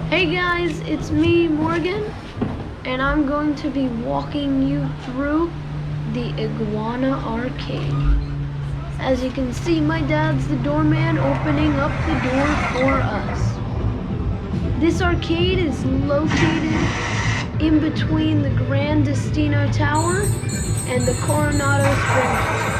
Hey guys, it's me, Morgan, and I'm going to be walking you through the Iguana Arcade. As you can see, my dad's the doorman opening up the door for us. This arcade is located in between the Grand Destino Tower and the Coronado Springs.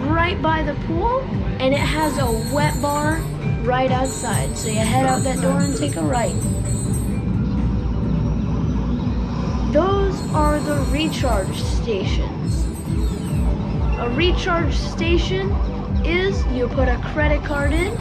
Right by the pool, and it has a wet bar right outside. So you head out that door and take a right. Those are the recharge stations. A recharge station is you put a credit card in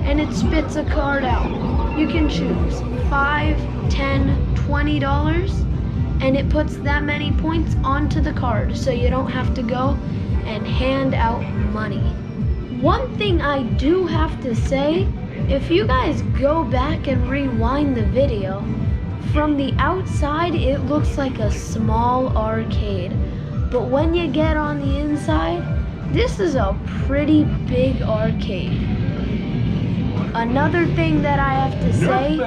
and it spits a card out. You can choose $5, $10, $20, and it puts that many points onto the card so you don't have to go and hand out money. One thing I do have to say, if you guys go back and rewind the video, from the outside it looks like a small arcade, but when you get on the inside, this is a pretty big arcade. Another thing that I have to say,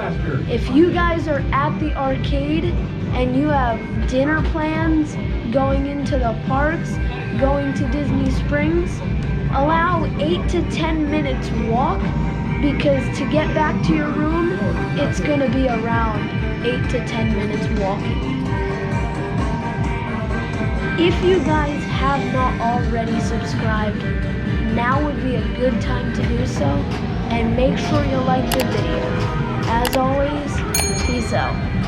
if you guys are at the arcade and you have dinner plans, going into the parks, going to Disney Springs, allow 8 to 10 minutes walk, because to get back to your room, it's gonna be around 8 to 10 minutes walking. If you guys have not already subscribed, now would be a good time to do so, and make sure you like the video. As always, peace out.